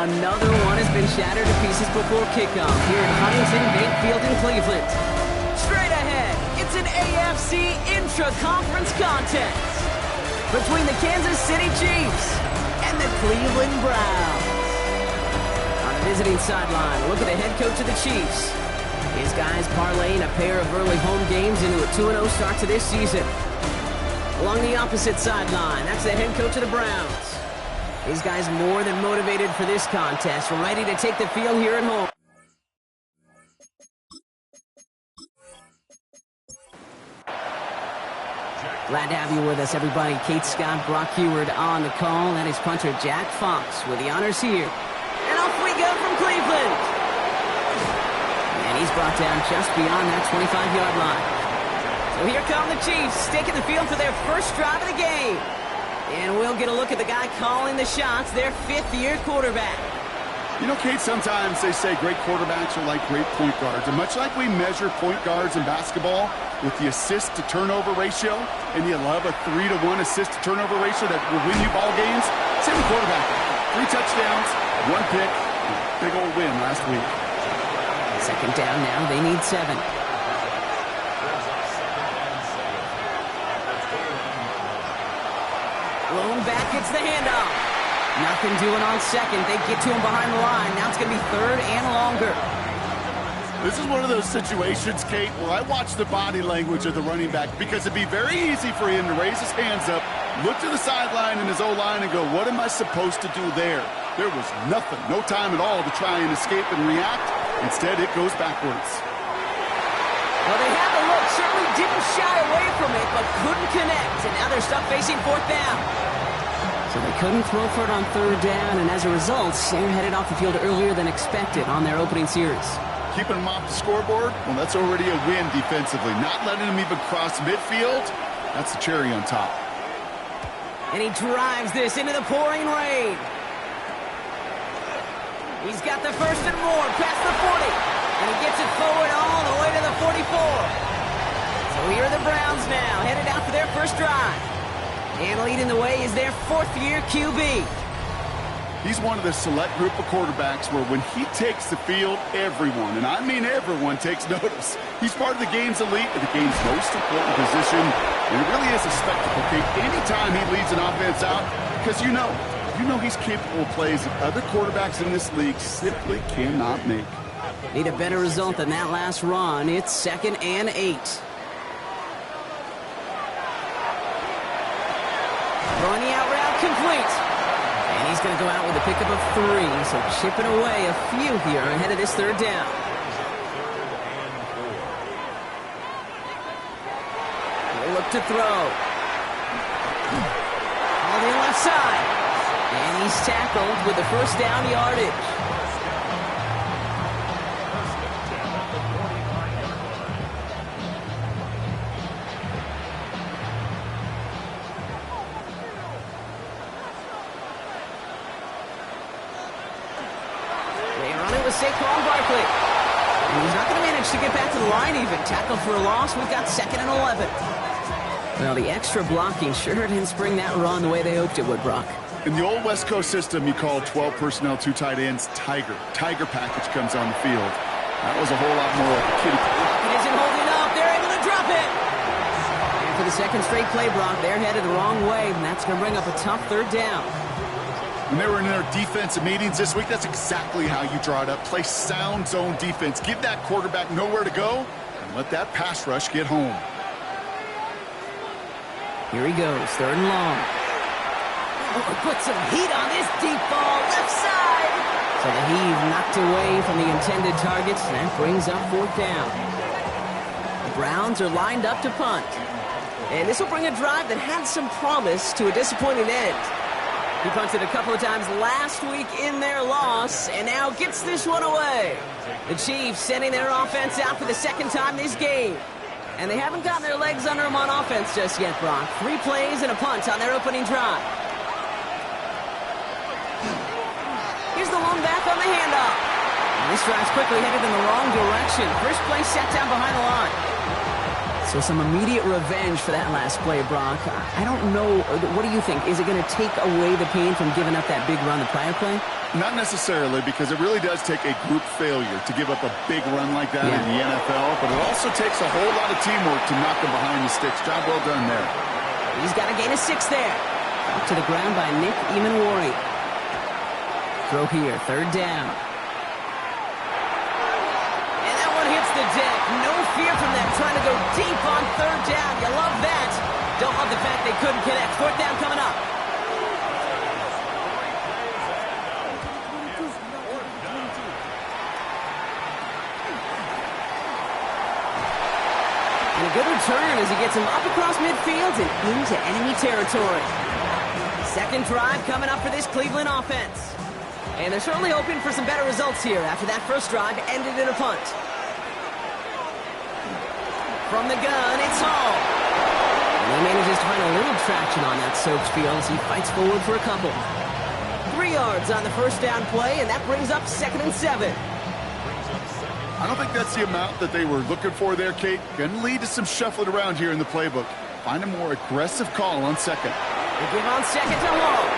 Another one has been shattered to pieces before kickoff here at Huntington Bank Field in Cleveland. Straight ahead, it's an AFC intra-conference contest between the Kansas City Chiefs and the Cleveland Browns. On the visiting sideline, look at the head coach of the Chiefs. His guys parlaying a pair of early home games into a 2-0 start to this season. Along the opposite sideline, that's the head coach of the Browns. These guys more than motivated for this contest, ready to take the field here at home. Glad to have you with us, everybody. Kate Scott, Brock Heward on the call. That is punter Jack Fox with the honors here. And off we go from Cleveland. And he's brought down just beyond that 25-yard line. So here come the Chiefs, taking the field for their first drive of the game. And we'll get a look at the guy calling the shots, their fifth-year quarterback. You know, Kate, sometimes they say great quarterbacks are like great point guards. And much like we measure point guards in basketball with the assist-to-turnover ratio, and you love a 3-to-1 assist-to-turnover ratio that will win you ball games, same with quarterback. 3 touchdowns, 1 pick, big old win last week. Second down now, they need 7. Blown back, gets the handoff. Nothing doing on second. They get to him behind the line. Now it's going to be third and longer. This is one of those situations, Kate, where I watch the body language of the running back because it'd be very easy for him to raise his hands up, look to the sideline in his O-line and go, what am I supposed to do there? There was nothing, no time at all to try and escape and react. Instead, it goes backwards. Well, they had the look, certainly didn't shy away from it, but couldn't connect. And now they're stuck facing fourth down. So they couldn't throw for it on third down, and as a result, they're headed off the field earlier than expected on their opening series. Keeping them off the scoreboard, well, that's already a win defensively. Not letting them even cross midfield, that's the cherry on top. And he drives this into the pouring rain. He's got the first and more, past the 40. And he gets it forward all the way to the 44. So here are the Browns now, headed out for their first drive. And leading the way is their fourth-year QB. He's one of the select group of quarterbacks where when he takes the field, everyone, and I mean everyone, takes notice. He's part of the game's elite and the game's most important position. And it really is a spectacle, Kate, anytime he leads an offense out, because you know he's capable of plays that other quarterbacks in this league simply cannot make. Need a better result than that last run. It's 2nd and 8. Throwing the out route complete. And he's going to go out with a pickup of 3. So chipping away a few here ahead of this third down. We'll look to throw. On the left side. And he's tackled with the first down yardage. To get back to the line even. Tackle for a loss. We've got 2nd and 11. Well, the extra blocking sure didn't spring that run the way they hoped it would, Brock. In the old West Coast system, you call 12 personnel, 2 tight ends, Tiger. Tiger package comes on the field. That was a whole lot more like a kitty. It isn't holding up. They're able to drop it. And for the second straight play, Brock, they're headed the wrong way, and that's going to bring up a tough third down. When they were in their defensive meetings this week, that's exactly how you draw it up. Play sound zone defense. Give that quarterback nowhere to go and let that pass rush get home. Here he goes, 3rd and long. Oh, put some heat on this deep ball, left side. So the heave knocked away from the intended targets, and that brings up 4th down. The Browns are lined up to punt. And this will bring a drive that had some promise to a disappointing end. He punted a couple of times last week in their loss, and now gets this one away. The Chiefs sending their offense out for the second time this game. And they haven't gotten their legs under them on offense just yet, Brock. 3 plays and a punt on their opening drive. Here's the lone back on the handoff. And this drive's quickly headed in the wrong direction. First play set down behind the line. So some immediate revenge for that last play, Brock. I don't know. What do you think? Is it going to take away the pain from giving up that big run the prior play? Not necessarily, because it really does take a group failure to give up a big run like that in the NFL, but it also takes a whole lot of teamwork to knock them behind the sticks. Job well done there. He's got a gain of 6 there. Up to the ground by Nick Emanwari. Throw here, 3rd down. And that one hits the deck. No fear from them trying to go deep on 3rd down. You love that. Don't love the fact they couldn't connect. 4th down coming up. And a good return as he gets him up across midfield and into enemy territory. 2nd drive coming up for this Cleveland offense. And they're certainly hoping for some better results here after that first drive ended in a punt. From the gun, it's Hall. And he manages to find a little traction on that Soaps field as he fights forward for a couple. 3 yards on the first down play, and that brings up 2nd and 7. I don't think that's the amount that they were looking for there, Kate. Going to lead to some shuffling around here in the playbook. Find a more aggressive call on 2nd. They give on 2nd to Hall.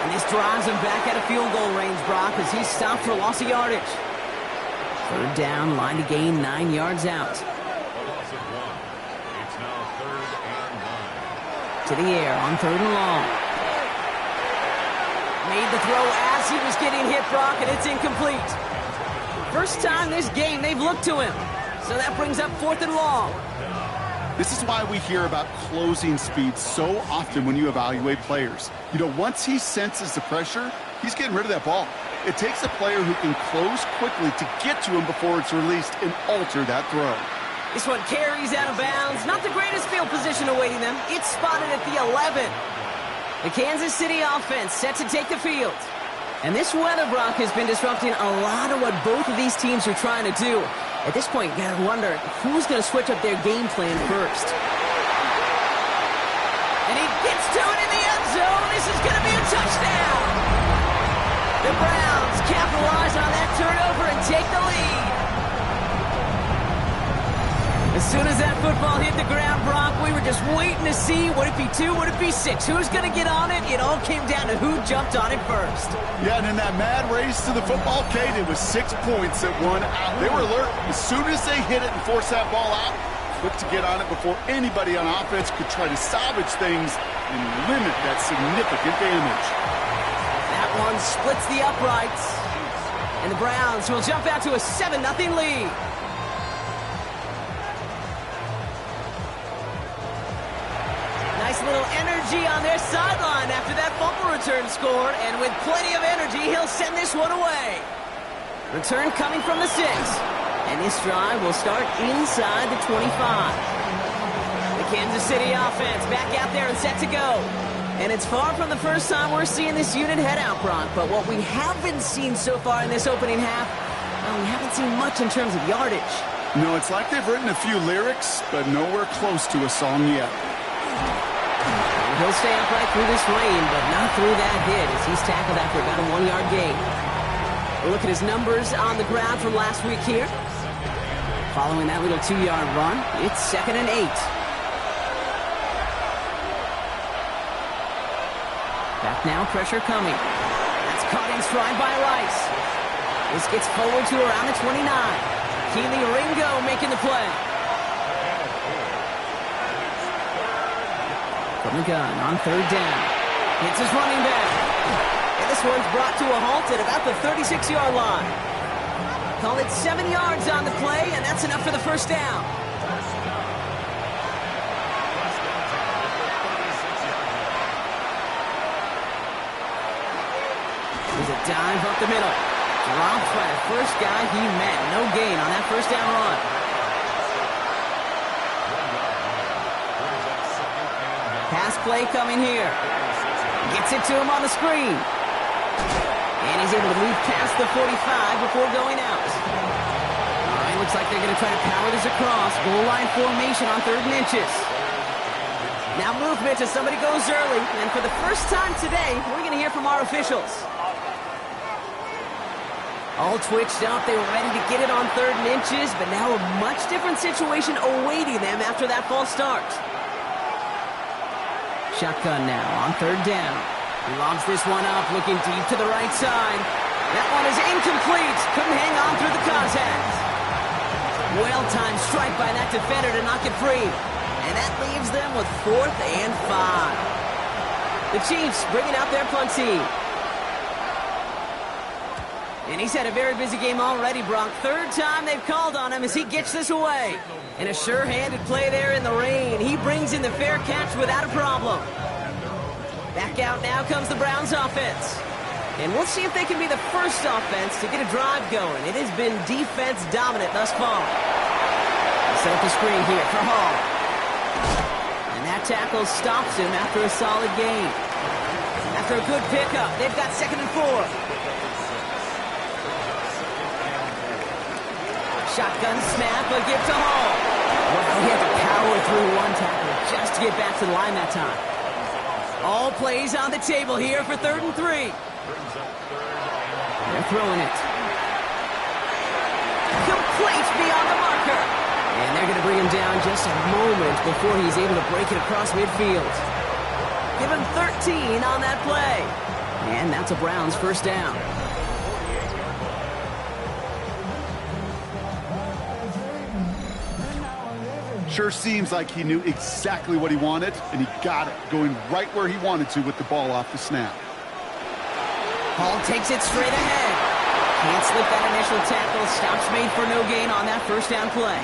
And this drives him back out of field goal range, Brock, as he's stopped for loss of yardage. 3rd down, line to gain 9 yards out. It's now 3rd and 9. To the air on 3rd and long. Made the throw as he was getting hit, Brock, and it's incomplete. First time this game they've looked to him. So that brings up 4th and long. This is why we hear about closing speed so often when you evaluate players. You know, once he senses the pressure, he's getting rid of that ball. It takes a player who can close quickly to get to him before it's released and alter that throw. This one carries out of bounds. Not the greatest field position awaiting them. It's spotted at the 11. The Kansas City offense set to take the field. And this weather, Brock, has been disrupting a lot of what both of these teams are trying to do. At this point, you gotta wonder who's going to switch up their game plan first. And he gets to it in the end zone. This is going to be a touchdown. The Browns capitalize on that turnover and take the lead. As soon as that football hit the ground, Brock, we were just waiting to see, would it be 2, would it be 6? Who's going to get on it? It all came down to who jumped on it first. Yeah, and in that mad race to the football, Kate, it was 6 points that won out. They were alert. As soon as they hit it and forced that ball out, quick to get on it before anybody on offense could try to salvage things and limit that significant damage. That one splits the uprights. And the Browns will jump out to a 7-0 lead. Nice little energy on their sideline after that fumble return scored, and with plenty of energy, he'll send this one away. Return coming from the 6, and this drive will start inside the 25. The Kansas City offense back out there and set to go. And it's far from the first time we're seeing this unit head out, Brock, but what we haven't seen so far in this opening half, well, we haven't seen much in terms of yardage. No, it's like they've written a few lyrics, but nowhere close to a song yet. He'll stay upright through this rain, but not through that hit as he's tackled after about a 1-yard gain. We'll look at his numbers on the ground from last week here. Following that little 2-yard run, it's 2nd and 8. Back now, pressure coming. That's caught in stride by Rice. This gets forward to around the 29. Keely Ringo making the play. From the gun on 3rd down. Hits his running back. And this one's brought to a halt at about the 36-yard line. Call it 7 yards on the play, and that's enough for the first down. There's a dive up the middle. Dropped by the first guy he met. No gain on that first down run. Pass play coming here. Gets it to him on the screen. And he's able to move past the 45 before going out. All right, looks like they're going to try to power this across. Goal line formation on 3rd and inches. Now movement as somebody goes early. And for the first time today, we're going to hear from our officials. All twitched up. They were ready to get it on 3rd and inches, but now a much different situation awaiting them after that false start. Shotgun now on 3rd down. He lobs this one up, looking deep to the right side. That one is incomplete. Couldn't hang on through the contact. Well-timed strike by that defender to knock it free. And that leaves them with 4th and 5. The Chiefs bringing out their punt team. And he's had a very busy game already, Brock. 3rd time they've called on him as he gets this away. And a sure-handed play there in the rain. He brings in the fair catch without a problem. Back out now comes the Browns offense. And we'll see if they can be the first offense to get a drive going. It has been defense dominant thus far. Set up the screen here for Hall. And that tackle stops him after a solid gain. After a good pickup, they've got 2nd and 4. Shotgun snap, a give to Hall. Well, he had to power through one tackle just to get back to the line that time. All plays on the table here for 3rd and 3. They're throwing it. Complete beyond the marker. And they're going to bring him down just a moment before he's able to break it across midfield. Give him 13 on that play. And that's a Browns first down. Sure seems like he knew exactly what he wanted, and he got it, going right where he wanted to with the ball off the snap. Hall takes it straight ahead. Can't slip that initial tackle. Stops made for no gain on that first down play.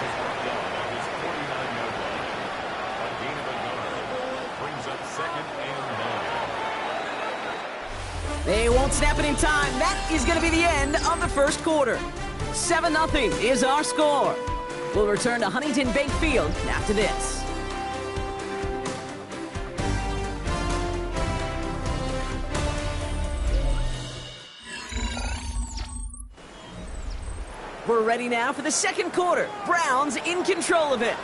They won't snap it in time. That is going to be the end of the first quarter. 7-0 is our score. We'll return to Huntington Bank Field after this. We're ready now for the second quarter. Browns in control of it.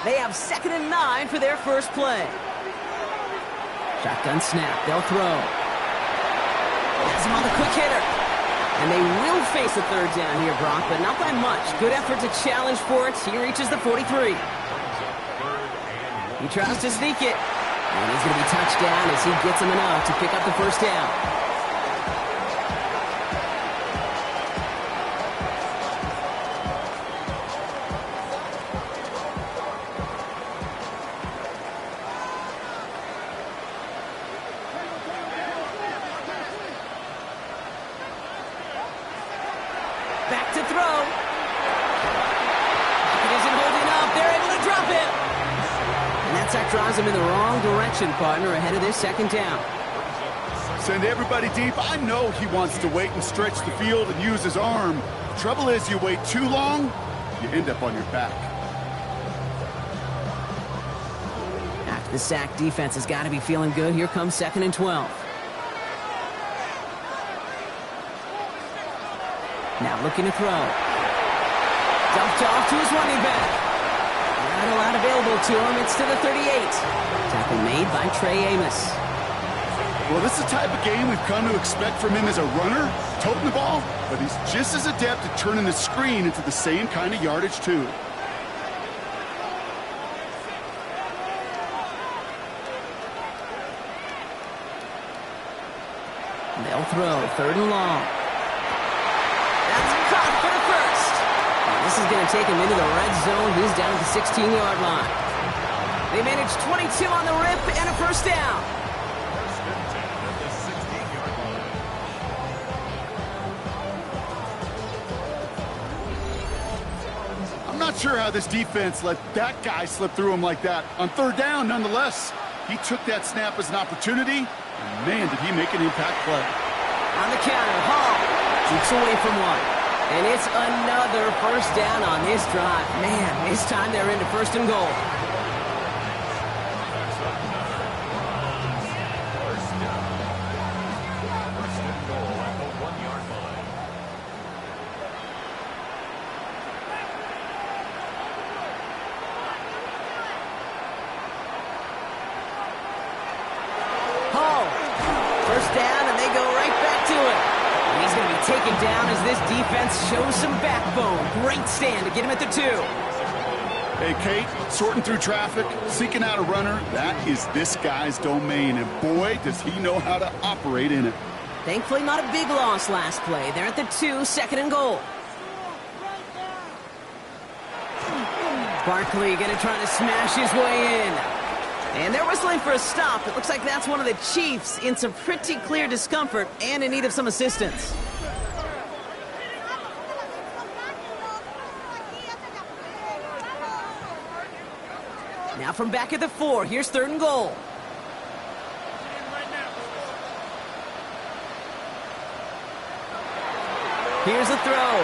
They have 2nd and 9 for their first play. Shotgun snap. They'll throw. Has him on the quick hitter. And they will face a 3rd down here, Brock, but not by much. Good effort to challenge for it. He reaches the 43. He tries to sneak it. And he's going to be touched down as he gets him enough to pick up the first down. Back to throw. He isn't holding up. They're able to drop it. And that sack drives him in the wrong direction, partner, ahead of this 2nd down. Send everybody deep. I know he wants to wait and stretch the field and use his arm. Trouble is, you wait too long, you end up on your back. After the sack, defense has got to be feeling good. Here comes 2nd and 12. Now looking to throw. Dumped off to his running back. Not a lot available to him. It's to the 38. Tackle made by Trey Amos. Well, this is the type of game we've come to expect from him as a runner, toting the ball, but he's just as adept at turning the screen into the same kind of yardage, too. They'll throw. 3rd and long. For the first. And this is going to take him into the red zone. He's down at the 16-yard line. They managed 22 on the rip and a first down. I'm not sure how this defense let that guy slip through him like that. On 3rd down, nonetheless, he took that snap as an opportunity. And man, did he make an impact play. On the counter, Hall keeps away from one. And it's another first down on this drive. Man, this time they're into 1st and goal. Hall, 1st down, and they go right back to it. He's going to be taken down as this defense shows some backbone. Great stand to get him at the 2. Hey, Kate, sorting through traffic, seeking out a runner, that is this guy's domain. And boy, does he know how to operate in it. Thankfully, not a big loss last play. They're at the 2, 2nd and goal. Barkley going to try to smash his way in. And they're whistling for a stop. It looks like that's one of the Chiefs in some pretty clear discomfort and in need of some assistance. Now from back at the 4, here's 3rd and goal. Here's a throw.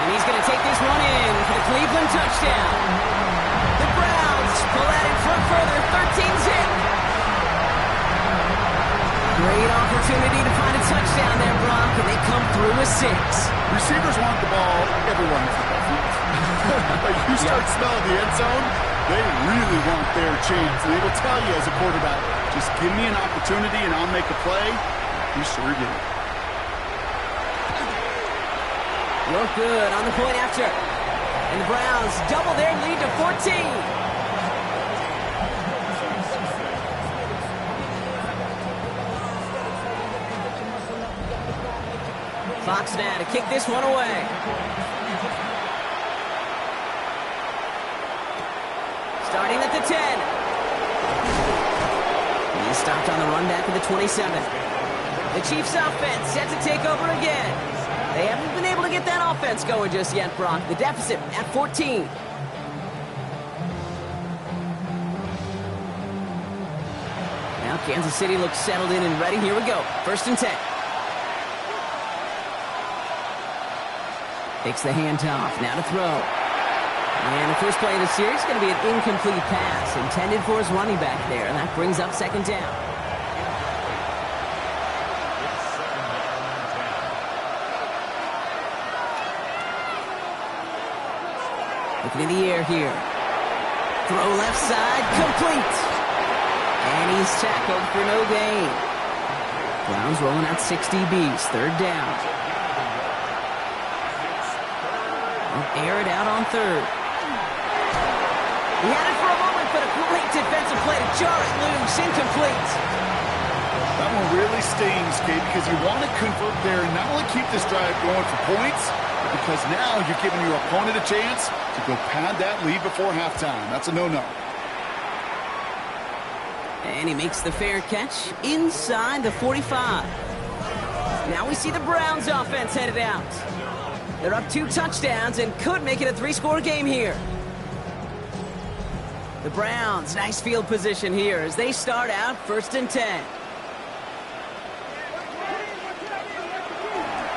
And he's going to take this one in for the Cleveland touchdown. The Browns pull that in front further, 13-zip. Great opportunity to find a touchdown there, Brock, and they come through with 6. Receivers want the ball everywhere in the football field. But you start smelling the end zone, they really want their chance. And they will tell you as a quarterback, just give me an opportunity and I'll make a play. He sure did. Look good on the point after. And the Browns double their lead to 14. Fox now to kick this one away. Starting at the 10. And he's stopped on the run back at the 27. The Chiefs offense set to take over again. They haven't been able to get that offense going just yet, Brock. The deficit at 14. Now Kansas City looks settled in and ready. Here we go. 1st and 10. Takes the handoff. Now to throw. And the first play of the series is going to be an incomplete pass intended for his running back there. And that brings up 2nd down. Looking in the air here. Throw left side, complete. And he's tackled for no gain. Browns rolling out 6 DBs, 3rd down. They'll air it out on 3rd. He had it for a moment, but a great defensive play to jar it loose, incomplete. That one really stings, Gabe, because you want to convert there and not only keep this drive going for points, because now you're giving your opponent a chance to go pad that lead before halftime. That's a no-no. And he makes the fair catch inside the 45. Now we see the Browns offense headed out. They're up 2 touchdowns and could make it a 3-score game here. The Browns, nice field position here as they start out 1st and 10.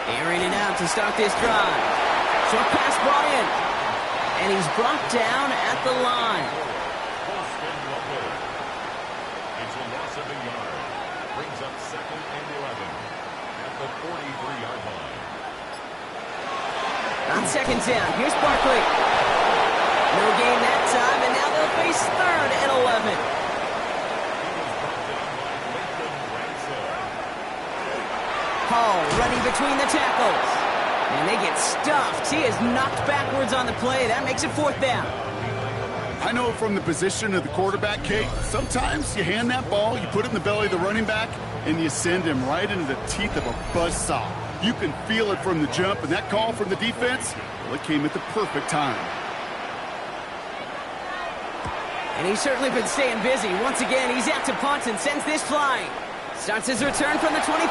Airing it out to start this drive. Short pass brought in. And he's brought down at the line. It's a loss of a yard. Brings up 2nd and 11 at the 43-yard line. On 2nd down, here's Barkley. No gain that time, and now they'll face 3rd and 11. Hall running between the tackles. And they get stuffed. He is knocked backwards on the play. That makes it 4th down. I know from the position of the quarterback, Kate, sometimes you hand that ball, you put it in the belly of the running back, and you send him right into the teeth of a buzzsaw. You can feel it from the jump, and that call from the defense, well, it came at the perfect time. And he's certainly been staying busy. Once again, he's out to punt and sends this flying. Starts his return from the 23.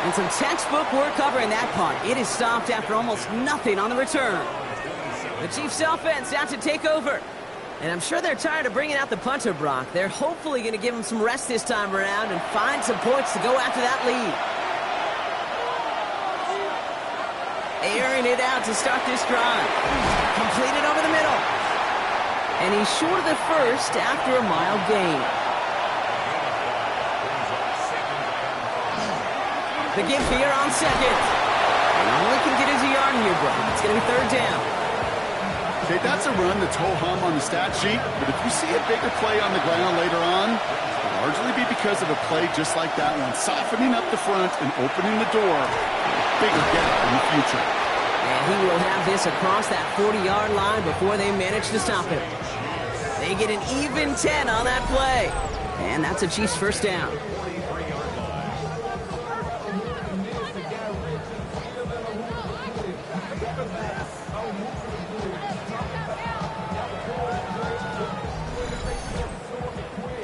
And some textbook work covering that punt. It is stopped after almost nothing on the return. The Chiefs offense out to take over. And I'm sure they're tired of bringing out the punter, Brock. They're hopefully going to give him some rest this time around and find some points to go after that lead. Airing it out to start this drive. Completed over the middle. And he's short of the first after a mile gain. The give here on 2nd. And only can get his yard here, Brock. It's going to be 3rd down. Okay, that's a run that's ho-hum on the stat sheet, but if you see a bigger play on the ground later on, it'll largely be because of a play just like that one, softening up the front and opening the door for a bigger gap in the future. And he will have this across that 40-yard line before they manage to stop him. They get an even 10 on that play. And that's a Chiefs 1st down.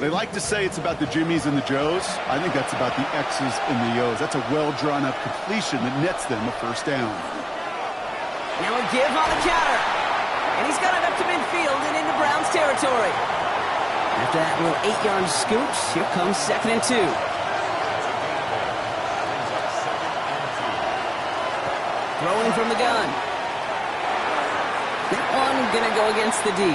They like to say it's about the Jimmies and the Joes. I think that's about the X's and the O's. That's a well-drawn-up completion that nets them a first down. Now a give on the counter. And he's got it up to midfield and into Browns territory. After that little 8-yard scooch, here comes 2nd and 2. Throwing from the gun. That one gonna go against the D.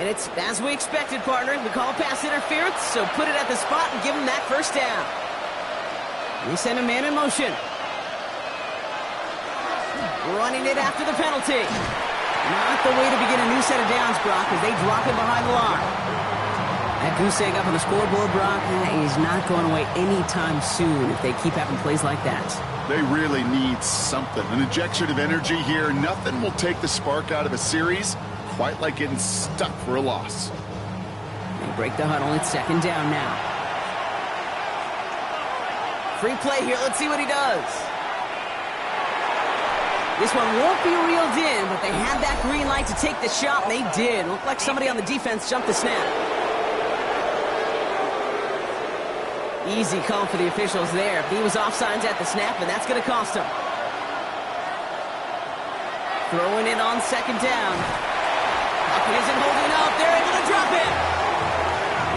And it's as we expected, partner. We call pass interference, so put it at the spot and give him that first down. We send a man in motion. Running it after the penalty. Not the way to begin a new set of downs, Brock, as they drop him behind the line. That goose egg up on the scoreboard, Brock, is not going away anytime soon if they keep having plays like that. They really need something. An injection of energy here. Nothing will take the spark out of a series quite like getting stuck for a loss. They break the huddle. It's 2nd down now. Free play here. Let's see what he does. This one won't be reeled in, but they had that green light to take the shot, and they did. Looked like somebody on the defense jumped the snap. Easy call for the officials there. He was offsides at the snap, and that's going to cost him. Throwing it on 2nd down. He isn't holding up. They're able to drop it.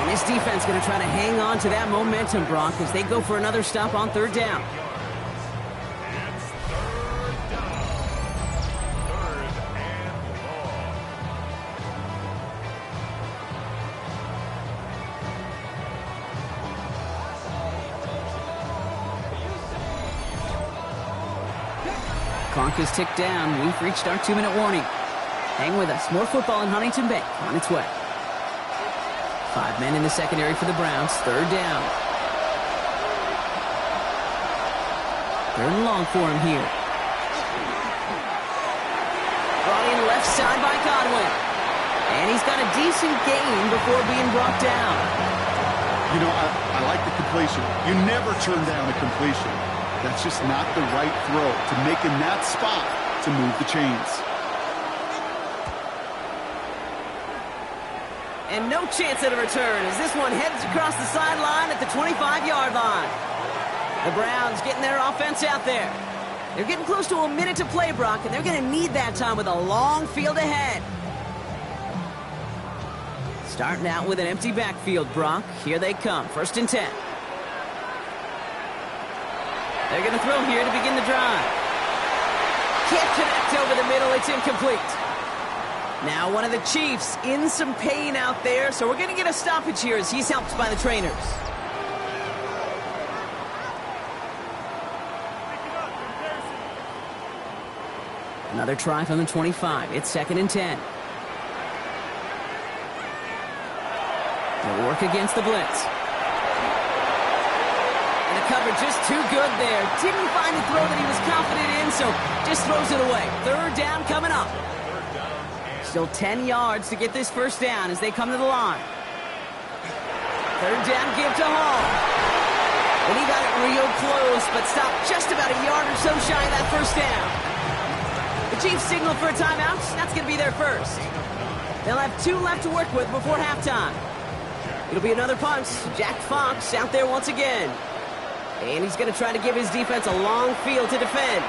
And this defense going to try to hang on to that momentum, Brock, as they go for another stop on 3rd down. It's 3rd down. 3rd and long. Clock is ticked down. We've reached our 2-minute warning. Hang with us. More football in Huntington Bank on its way. 5 men in the secondary for the Browns. 3rd down. 3rd and long for him here. Brought in left side by Godwin. And he's got a decent gain before being brought down. You know, I like the completion. You never turn down a completion. That's just not the right throw to make in that spot to move the chains. And no chance at a return as this one heads across the sideline at the 25-yard line. The Browns getting their offense out there. They're getting close to a minute to play, Brock, and they're going to need that time with a long field ahead. Starting out with an empty backfield, Brock. Here they come. 1st and 10. They're going to throw here to begin the drive. Can't connect over the middle. It's incomplete. Now one of the Chiefs in some pain out there, so we're going to get a stoppage here as he's helped by the trainers. Another try from the 25. It's 2nd and 10. They'll work against the blitz. And the coverage just too good there. Didn't find a throw that he was confident in, so just throws it away. 3rd down coming up. Still 10 yards to get this first down as they come to the line. 3rd down give to Hall. And he got it real close, but stopped just about a yard or so shy of that first down. The Chiefs signal for a timeout. That's going to be their first. They'll have 2 left to work with before halftime. It'll be another punt. Jack Fox out there once again. And he's going to try to give his defense a long field to defend.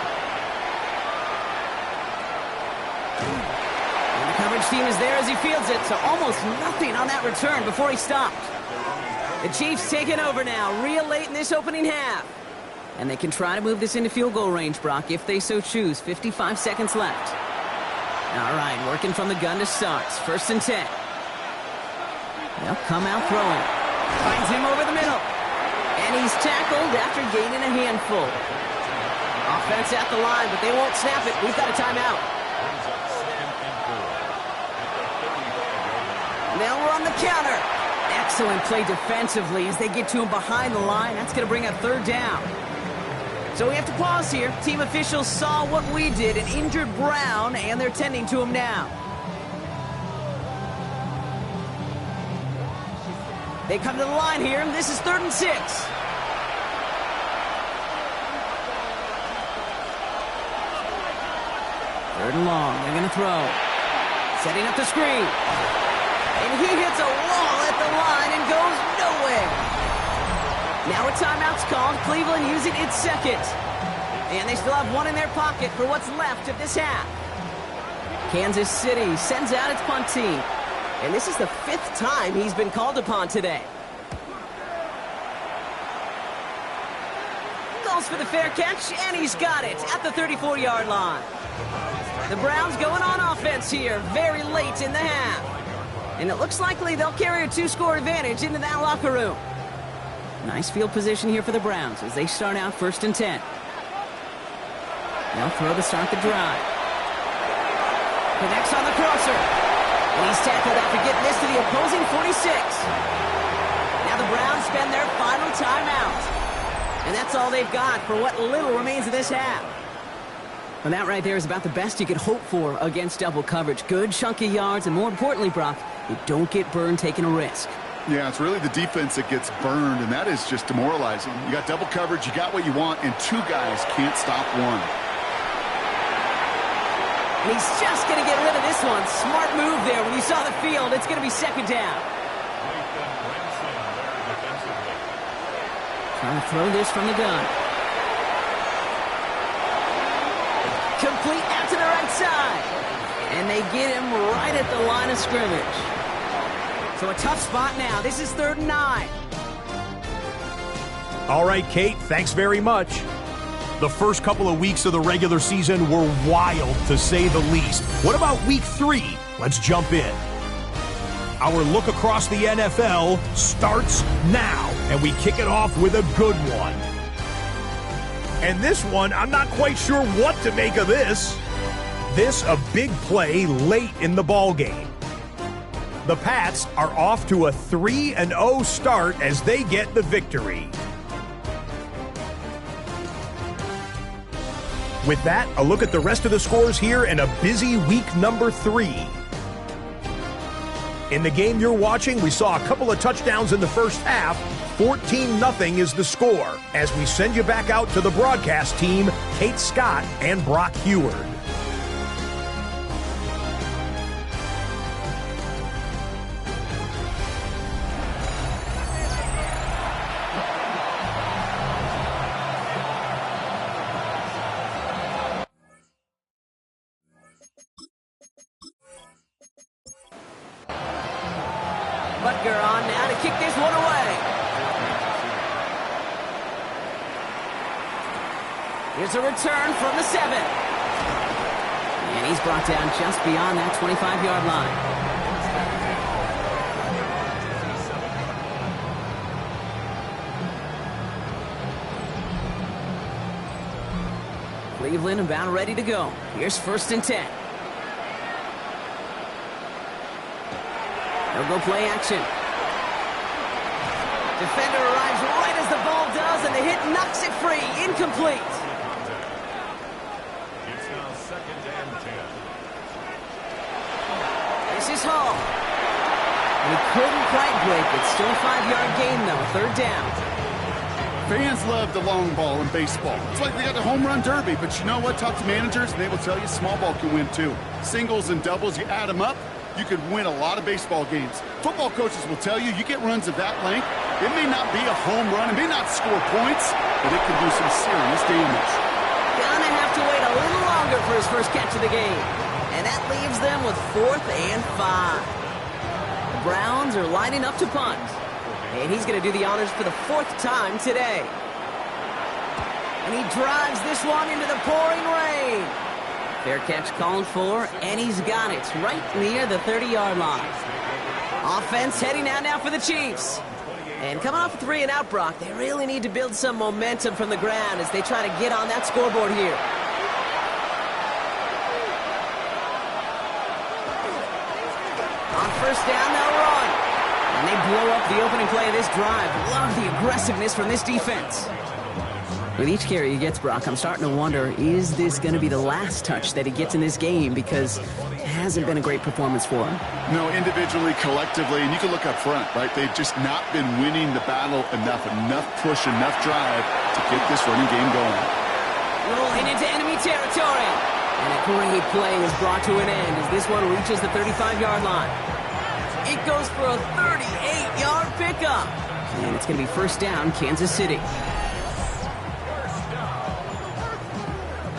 Coverage team is there as he fields it, so almost nothing on that return before he stopped. The Chiefs taking over now, real late in this opening half. And they can try to move this into field goal range, Brock, if they so choose. 55 seconds left. All right, working from the gun to start. 1st and 10. They'll come out throwing. Finds him over the middle. And he's tackled after gaining a handful. Offense at the line, but they won't snap it. We've got a timeout. Now we're on the counter. Excellent play defensively as they get to him behind the line. That's going to bring up 3rd down. So we have to pause here. Team officials saw what we did, an injured Brown, and they're tending to him now. They come to the line here, and this is 3rd and 6. Third and long. They're going to throw. Setting up the screen. And he hits a wall at the line and goes nowhere. Now a timeout's called. Cleveland using its second. And they still have one in their pocket for what's left of this half. Kansas City sends out its punt team. And this is the 5th time he's been called upon today. Goes for the fair catch, and he's got it at the 34-yard line. The Browns going on offense here very late in the half. And it looks likely they'll carry a 2-score advantage into that locker room. Nice field position here for the Browns as they start out 1st and 10. They'll throw to start the drive. Connects on the crosser. And he's tackled after getting this to the opposing 46. Now the Browns spend their final timeout. And that's all they've got for what little remains of this half. And that right there is about the best you could hope for against double coverage. Good chunky yards, and more importantly, Brock, you don't get burned taking a risk. Yeah, it's really the defense that gets burned, and that is just demoralizing. You got double coverage, you got what you want, and 2 guys can't stop one. And he's just going to get rid of this one. Smart move there. When you saw the field, it's going to be 2nd down. Trying to throw this from the gun. Complete out to the right side. And they get him right at the line of scrimmage. So a tough spot now. This is 3rd and 9. All right, Kate, thanks very much. The first couple of weeks of the regular season were wild, to say the least. What about week 3? Let's jump in. Our look across the NFL starts now, and we kick it off with a good one. And this one, I'm not quite sure what to make of this. This a big play late in the ball game. The Pats are off to a 3-0 start as they get the victory. With that, a look at the rest of the scores here in a busy week number 3. In the game you're watching, we saw a couple of touchdowns in the first half. 14-0 is the score as we send you back out to the broadcast team, Kate Scott and Brock Heward. Butker on now to kick this one away. Here's a return from the 7. And he's brought down just beyond that 25-yard line. Cleveland about ready to go. Here's 1st and 10. They'll go play action. Defender arrives right as the ball does, and the hit knocks it free. Incomplete. It's now 2nd and 10. This is Hall. And he couldn't quite break it. Still a 5-yard gain, though. 3rd down. Fans love the long ball in baseball. It's like they got the home run derby, but you know what? Talk to managers, and they will tell you small ball can win too. Singles and doubles, you add them up, you could win a lot of baseball games. Football coaches will tell you, you get runs of that length, it may not be a home run, it may not score points, but it can do some serious damage. Gonna have to wait a little longer for his first catch of the game. And that leaves them with 4th and 5. The Browns are lining up to punt. And he's going to do the honors for the 4th time today. And he drives this one into the pouring rain. Fair catch called for, and he's got it right near the 30-yard line. Offense heading out now for the Chiefs. And coming off a 3-and-out, Brock, they really need to build some momentum from the ground as they try to get on that scoreboard here. On 1st down, they'll run. And they blow up the opening play of this drive. Love the aggressiveness from this defense. With each carry he gets, Brock, I'm starting to wonder, is this going to be the last touch that he gets in this game? Because it hasn't been a great performance for him. No, individually, collectively, and you can look up front, right? They've just not been winning the battle enough push, enough drive to get this running game going. Rolling into enemy territory. And a great play is brought to an end as this one reaches the 35-yard line. It goes for a 38-yard pickup. And it's going to be first down, Kansas City. First down.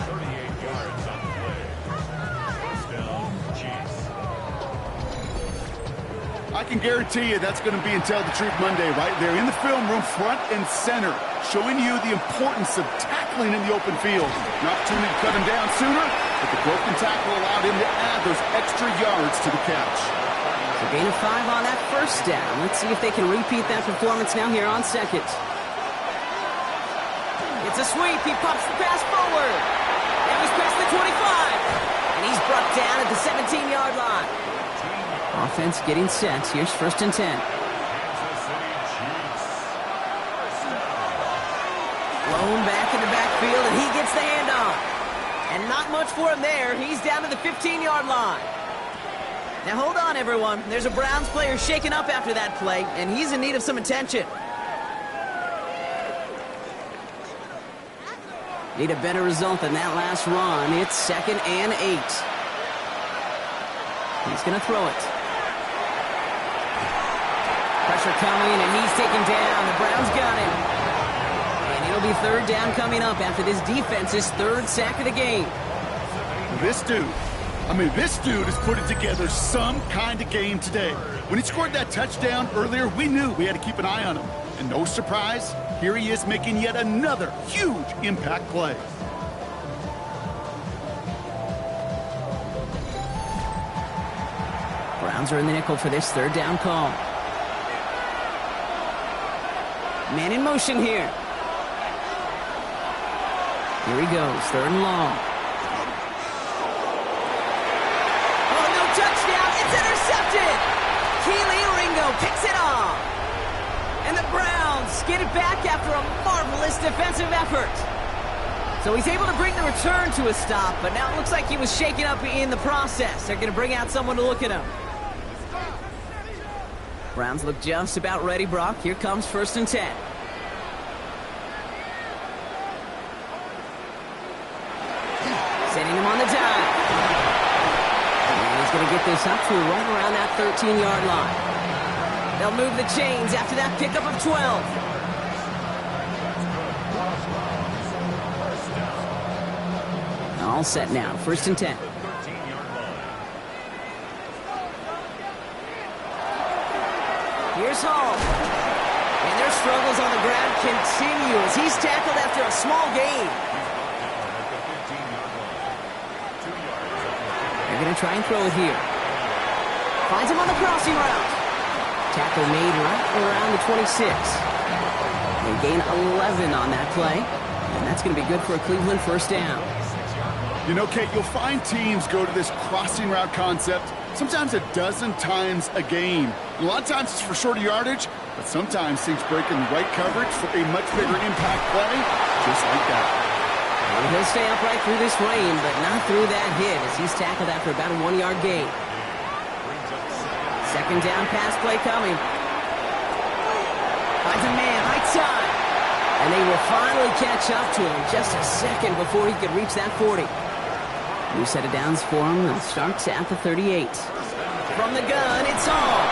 38 yards on the play. First down, Chiefs. I can guarantee you that's going to be in Tell the Truth Monday right there in the film room, front and center, showing you the importance of tackling in the open field. An opportunity to cut him down sooner, but the broken tackle allowed him to add those extra yards to the catch. So gain of 5 on that first down. Let's see if they can repeat that performance now here on second. It's a sweep. He pops the pass forward. And he's past the 25. And he's brought down at the 17-yard line. Offense getting set. Here's first and 10. Kansas City Chiefs. First down. Blown back in the backfield, and he gets the handoff. And not much for him there. He's down to the 15-yard line. Now hold on, everyone. There's a Browns player shaken up after that play, and he's in need of some attention. Need a better result than that last run. It's 2nd and 8. He's going to throw it. Pressure coming, and he's taken down. The Browns got him. And it'll be third down coming up after this defense's third sack of the game. This dude is putting together some kind of game today. When he scored that touchdown earlier, we knew we had to keep an eye on him. And no surprise, here he is making yet another huge impact play. Browns are in the nickel for this third down call. Man in motion here. Here he goes, third and long. Touchdown, it's intercepted! Keely Ringo picks it off! And the Browns get it back after a marvelous defensive effort. So he's able to bring the return to a stop, but now it looks like he was shaken up in the process. They're going to bring out someone to look at him. Browns look just about ready, Brock. Here comes first and 10. Setting him on the dive. He's going to get this up to right around that 13-yard line. They'll move the chains after that pickup of 12. All set now. First and 10. Here's Hall. And their struggles on the ground continue as he's tackled after a small gain. They're going to try and throw it here. Finds him on the crossing route. Tackle made right around the 26. They gain 11 on that play. And that's going to be good for a Cleveland first down. You know, Kate, you'll find teams go to this crossing route concept sometimes a dozen times a game. A lot of times it's for shorter yardage, but sometimes things break in the right coverage for a much bigger impact play, just like that. And he'll stay upright through this rain, but not through that hit as he's tackled after about a 1-yard gain. Second down pass play coming. Finds a man, right side. And they will finally catch up to him just a second before he could reach that 40. New set of downs for him. It starts at the 38. From the gun, it's on.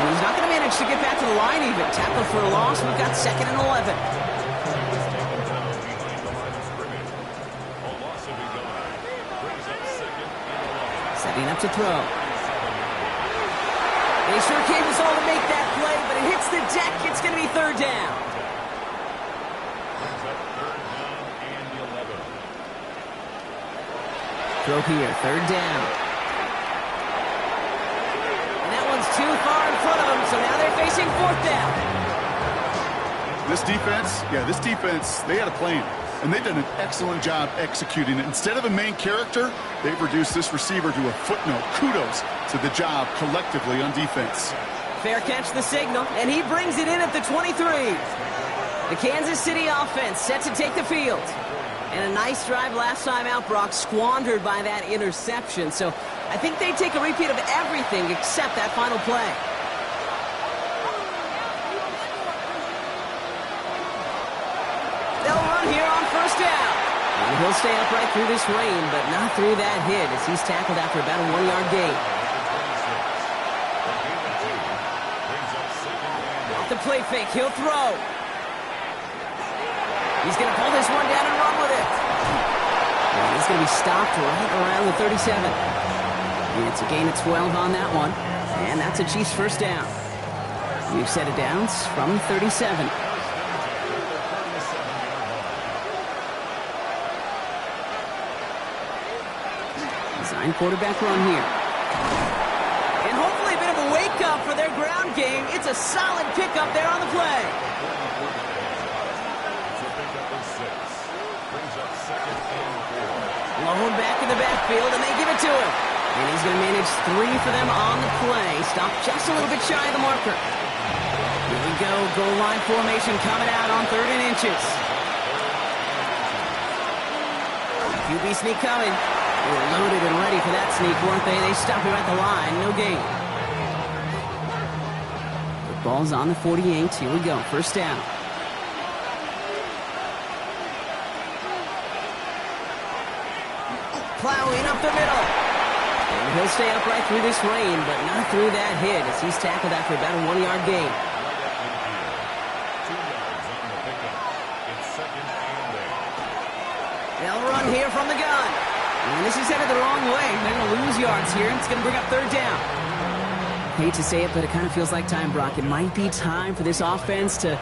And he's not going to manage to get back to the line even. Tackle for a loss. We've got 2nd and 11. Setting up to throw. They sure came us all to make that play, but it hits the deck. It's going to be third down. Throw here, third down. And that one's too far in front of them, so now they're facing fourth down. This defense, they had a plan, and they've done an excellent job executing it. Instead of a main character, they've reduced this receiver to a footnote. Kudos to the job collectively on defense. Fair catch the signal, and he brings it in at the 23. The Kansas City offense set to take the field. And a nice drive last time out, Brock, squandered by that interception. So I think they take a repeat of everything except that final play. They'll run here on first down. And He'll stay upright through this rain, but not through that hit as he's tackled after about a 1-yard gain. Off the play fake, he'll throw. He's going to pull this one down and run with it. And he's going to be stopped right around the 37. And it's a gain of 12 on that one. And that's a Chiefs first down. We've set it down from 37. Design quarterback run here. And hopefully a bit of a wake-up for their ground game. It's a solid pickup there on the play. Blown back in the backfield, and they give it to him. And he's going to manage 3 for them on the play. Stop just a little bit shy of the marker. Here we go. Goal line formation coming out on 3rd and inches. QB sneak coming. They were loaded and ready for that sneak, weren't they? They stop him at the line. No gain. The ball's on the 48. Here we go. First down. Plowing up the middle. And he'll stay upright through this rain, but not through that hit as he's tackled after about a 1-yard gain. 2 yards on the pickup. It's 2nd and 8. They'll run here from the gun. And this is headed the wrong way. They're going to lose yards here. It's going to bring up 3rd down. Hate to say it, but it kind of feels like time, Brock. It might be time for this offense to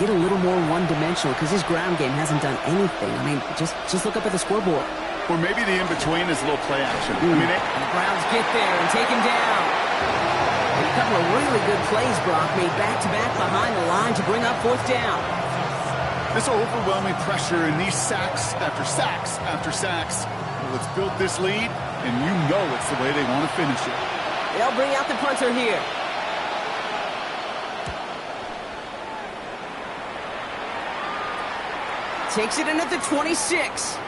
get a little more one-dimensional because his ground game hasn't done anything. I mean, just look up at the scoreboard. Or maybe the in-between is a little play action. And the Browns get there and take him down. And a couple of really good plays, Brock, made back-to-back behind the line to bring up 4th down. This overwhelming pressure and these sacks after sacks after sacks. Well, it's built this lead, and you know it's the way they want to finish it. They'll bring out the punter here. Takes it in at the 26.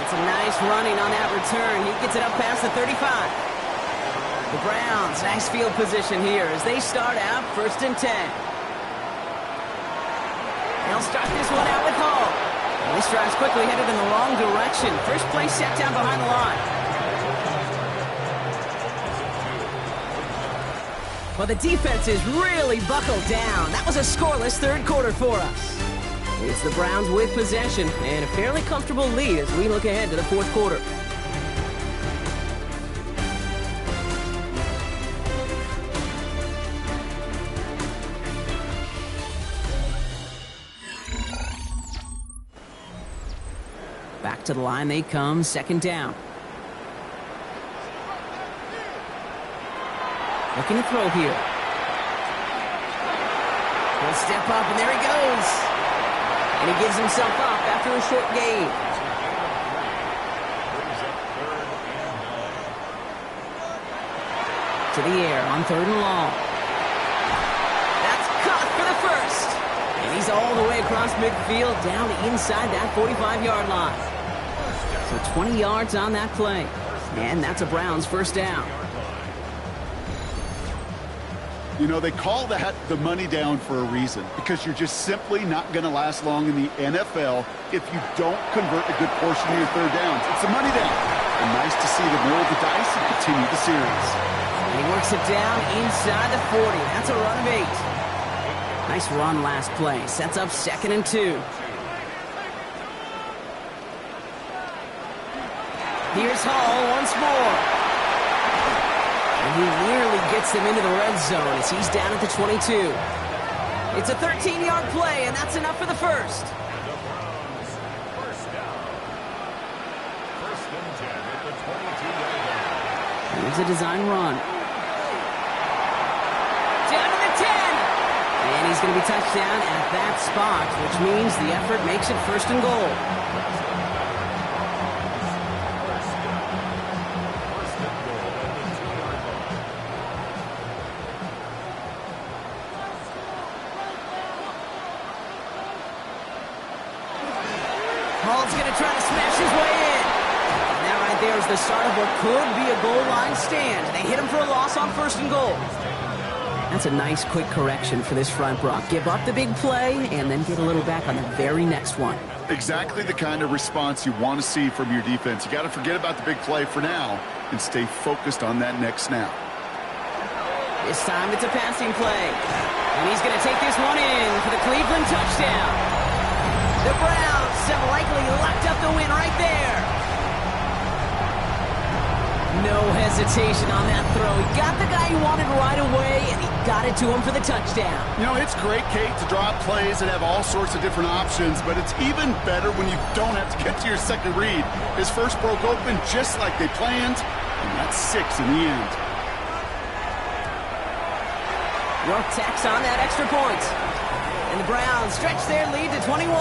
It's a nice running on that return. He gets it up past the 35. The Browns, nice field position here as they start out 1st and 10. They'll start this one out with Hall. And this drive's quickly headed in the wrong direction. First play set down behind the line. Well, the defense is really buckled down. That was a scoreless 3rd quarter for us. It's the Browns with possession and a fairly comfortable lead as we look ahead to the 4th quarter. Back to the line they come, 2nd down. Looking to throw here. He'll step up, and there he goes. And he gives himself up after a short gain. To the air on 3rd and long. That's caught for the first. And he's all the way across midfield down inside that 45-yard line. So 20 yards on that play. And that's a Browns first down. You know, they call that the money down for a reason, because you're just simply not going to last long in the NFL if you don't convert a good portion of your 3rd downs. It's a money down. And nice to see them roll the dice and continue the series. And he works it down inside the 40. That's a run of 8. Nice run last play. Sets up 2nd and 2. Here's Hall once more. And he nearly gets them into the red zone as he's down at the 22. It's a 13-yard play, and that's enough for the first. And the Browns, first down. 1st and 10 at the 22-yard line. Here's a design run. Down to the 10. And he's going to be touched down at that spot, which means the effort makes it 1st and goal. Hall's going to try to smash his way in. And that right there is the start of what could be a goal line stand. They hit him for a loss on 1st and goal. That's a nice quick correction for this front, Brock. Give up the big play and then get a little back on the very next one. Exactly the kind of response you want to see from your defense. You got to forget about the big play for now and stay focused on that next snap. This time it's a passing play. And he's going to take this one in for the Cleveland touchdown. The Browns have likely locked up the win right there. No hesitation on that throw. He got the guy he wanted right away, and he got it to him for the touchdown. You know, it's great, Kate, to draw up plays and have all sorts of different options, but it's even better when you don't have to get to your second read. His first broke open just like they planned, and that's 6 in the end. York tacks on that extra point. And the Browns stretch their lead to 21.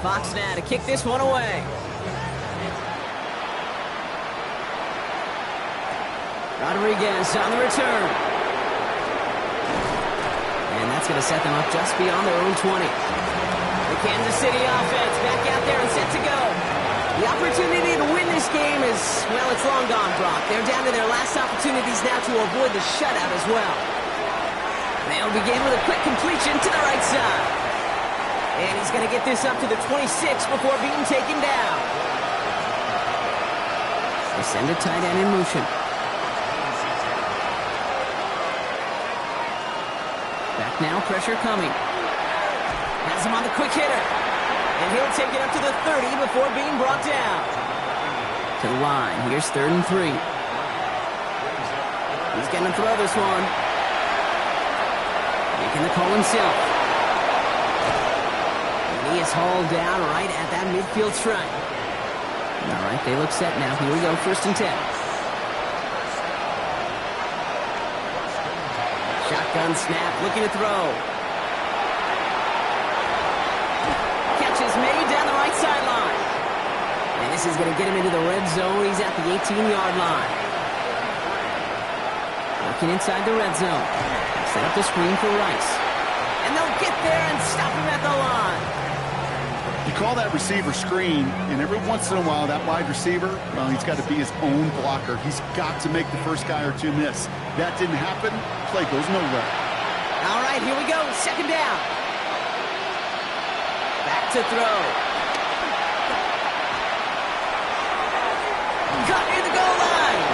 Fox now to kick this one away. Rodriguez on the return. And that's going to set them up just beyond their own 20. The Kansas City offense back out there and set to go. The opportunity to win this game is, well, it's long gone, Brock. They're down to their last opportunities now to avoid the shutout as well. They'll begin with a quick completion to the right side. And he's going to get this up to the 26 before being taken down. They send a tight end in motion. Back now, pressure coming. Has him on the quick hitter. And he'll take it up to the 30 before being brought down. To the line. Here's 3rd and 3. He's going to throw this one. Making the call himself. And he is hauled down right at that midfield stripe. All right, they look set now. Here we go, 1st and 10. Shotgun snap, looking to throw. Is made down the right sideline. And this is going to get him into the red zone. He's at the 18-yard line. Working inside the red zone. Set up the screen for Rice. And they'll get there and stop him at the line. You call that receiver screen, and every once in a while, that wide receiver, well, he's got to be his own blocker. He's got to make the first guy or two miss. That didn't happen. Play goes nowhere. All right, here we go. 2nd down. To throw. Cut near the goal line.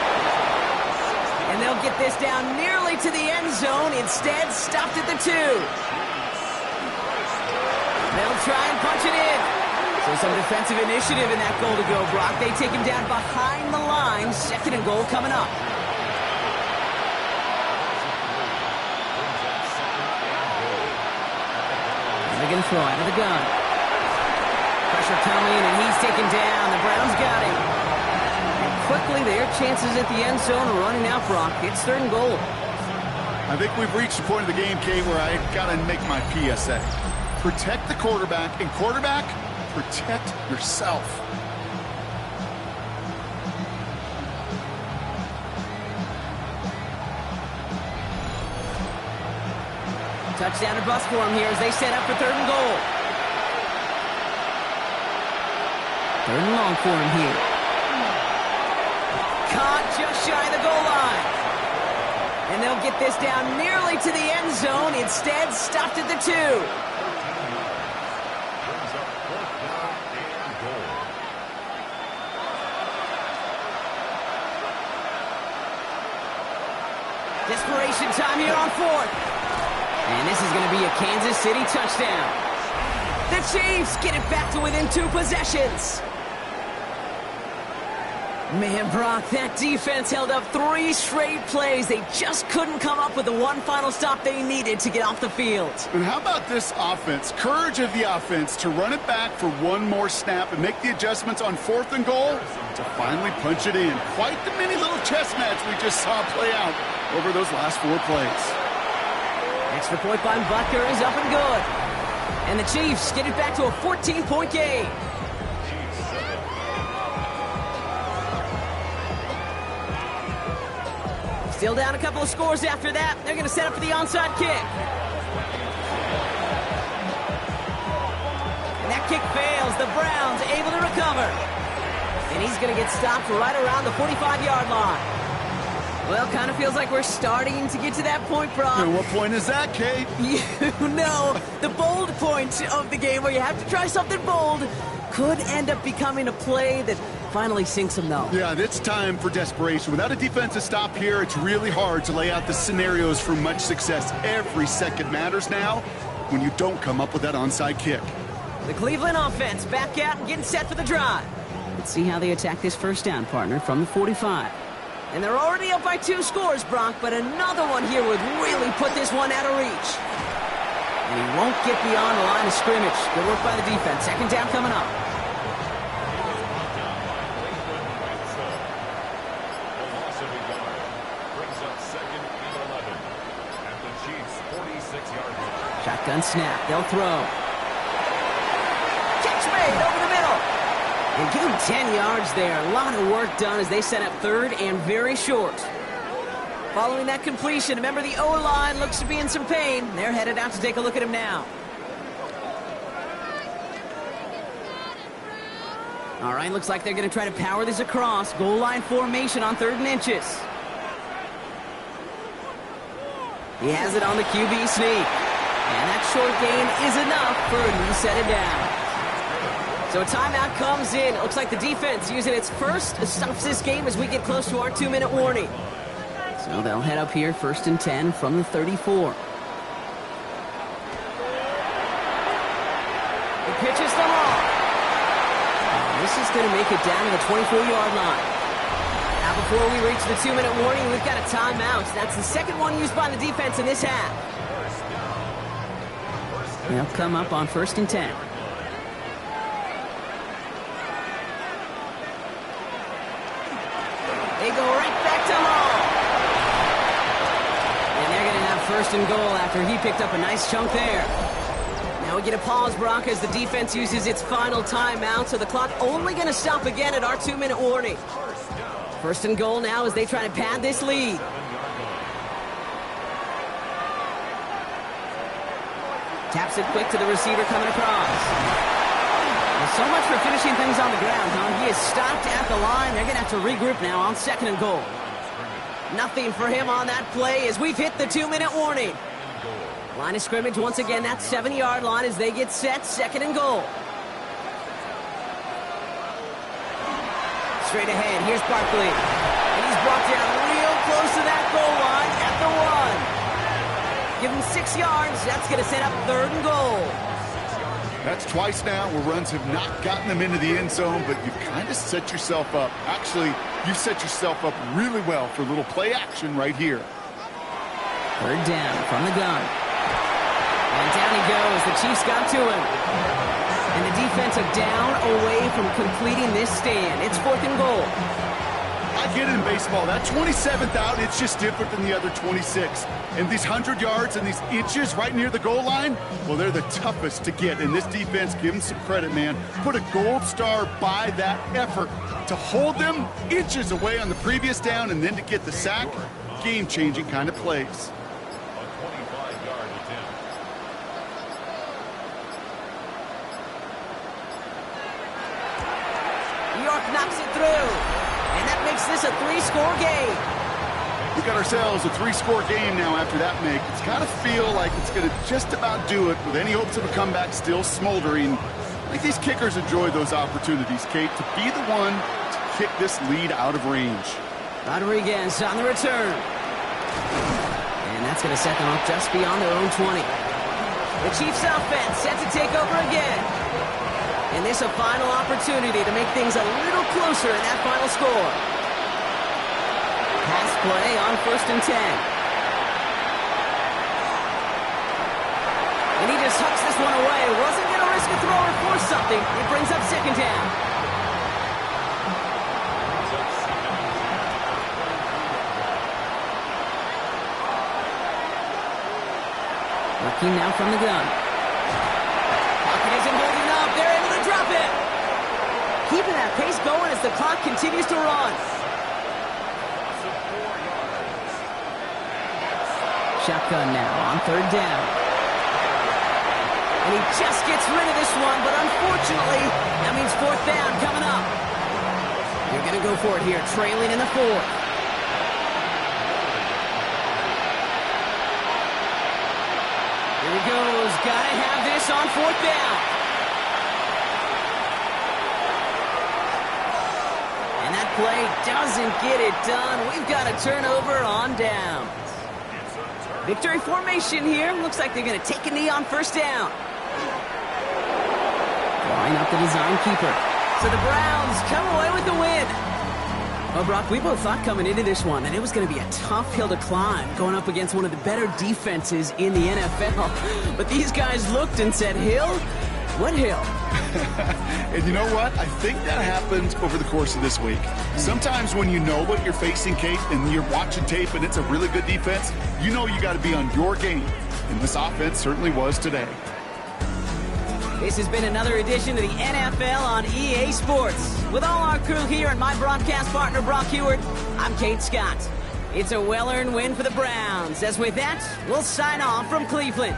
And they'll get this down nearly to the end zone. Instead, stopped at the 2. They'll try and punch it in. So some defensive initiative in that goal to go, Brock. They take him down behind the line. 2nd and goal coming up. And they're going to throw out of the gun. Pressure coming, and he's taken down. The Browns got him. And quickly, their chances at the end zone are running out, Brock. It's 3rd and goal. I think we've reached the point of the game, Kate, where I got to make my PSA. Protect the quarterback, and quarterback, protect yourself. Touchdown or bust for him here as they set up for 3rd and goal. 3rd and long for him here. Caught just shy of the goal line. And they'll get this down nearly to the end zone. Instead, stopped at the 2. Desperation time here on 4th. And this is going to be a Kansas City touchdown. The Chiefs get it back to within 2 possessions. Man, Brock, that defense held up 3 straight plays. They just couldn't come up with the one final stop they needed to get off the field. And how about this offense? Courage of the offense to run it back for one more snap and make the adjustments on 4th and goal to finally punch it in. Quite the mini little chess match we just saw play out over those last 4 plays. Extra point by Butker is up and good. And the Chiefs get it back to a 14-point game. Still down a couple of scores after that. They're going to set up for the onside kick. And that kick fails. The Browns able to recover. he's going to get stopped right around the 45-yard line. Well, kind of feels like we're starting to get to that point, Brock. And what point is that, Kate? You know, the bold point of the game where you have to try something bold could end up becoming a play that finally sinks him, though. Yeah, it's time for desperation. Without a defensive stop here, it's really hard to lay out the scenarios for much success. Every second matters now when you don't come up with that onside kick. The Cleveland offense back out and getting set for the drive. Let's see how they attack this first down, partner, from the 45. And they're already up by 2 scores, Brock, but another one here would really put this one out of reach. And he won't get beyond the line of scrimmage. Good work by the defense. Second down coming up. Shotgun snap. They'll throw. Catch made over the middle. And give him 10 yards there. A lot of work done as they set up third and very short. Following that completion, remember the O-line looks to be in some pain. They're headed out to take a look at him now. All right, looks like they're going to try to power this across. Goal line formation on 3rd and inches. He has it on the QB sneak. And that short gain is enough for a new set it down. So a timeout comes in. It looks like the defense using its first stops this game as we get close to our 2-minute warning. So they'll head up here, 1st and 10 from the 34. He pitches the ball. This is going to make it down to the 24-yard line. Now before we reach the 2-minute warning, we've got a timeout. That's the second one used by the defense in this half. They'll come up on 1st and 10. They go right back to Hall. And they're going to have 1st and goal after he picked up a nice chunk there. Now we get a pause, Brock, as the defense uses its final timeout, so the clock only going to stop again at our 2-minute warning. 1st and goal now as they try to pad this lead. Taps it quick to the receiver coming across. Well, so much for finishing things on the ground, huh? He is stopped at the line. They're going to have to regroup now on 2nd and goal. Nothing for him on that play as we've hit the 2-minute warning. Line of scrimmage once again, that 7-yard line as they get set, 2nd and goal. Straight ahead, here's Barkley. And he's brought down real close to that goal line at the 1. Give him 6 yards. That's going to set up 3rd and goal. That's twice now where runs have not gotten them into the end zone, but you've kind of set yourself up. Actually, you've set yourself up really well for a little play action right here. 3rd down from the gun. And down he goes. The Chiefs got to him. And the defensive down away from completing this stand. It's 4th and goal. I get it in baseball. That 27th out, it's just different than the other 26. And these 100 yards and these inches right near the goal line, well, they're the toughest to get. And this defense, give them some credit, man. Put a gold star by that effort to hold them inches away on the previous down and then to get the sack. Game-changing kind of plays. New York knocks it through. And that makes this a 3-score game. We got ourselves a 3-score game now after that make. It's got to feel like it's going to just about do it with any hopes of a comeback still smoldering. I think these kickers enjoy those opportunities, Kate, to be the one to kick this lead out of range. Rodriguez on the return. And that's going to set them up just beyond their own 20. The Chiefs offense set to take over again. And this a final opportunity to make things a little closer in that final score. Pass play on 1st and 10. And he just hucks this one away. Wasn't going to risk a throw or force something. It brings up 2nd down. Working now from the gun. Pocket isn't holding up. They're able to drop it. Keeping that pace going as the clock continues to run. Shotgun now on 3rd down. And he just gets rid of this one, but unfortunately, that means 4th down coming up. go for it here, trailing in the fourth. Here he goes. Gotta have this on fourth down. And that play doesn't get it done. We've got a turnover on downs. Victory formation here. Looks like they're going to take a knee on first down. Line up the design keeper. So the Browns come away with the win. Well, Brock, we both thought coming into this one that it was going to be a tough hill to climb, going up against one of the better defenses in the NFL. But these guys looked and said, Hill? What hill? And you know what? I think that happened over the course of this week. Sometimes when you know what you're facing, Kate, and you're watching tape and it's a really good defense, you know you got to be on your game. And this offense certainly was today. This has been another edition of the NFL on EA Sports. With all our crew here and my broadcast partner, Brock Heward, I'm Kate Scott. It's a well-earned win for the Browns. As with that, we'll sign off from Cleveland.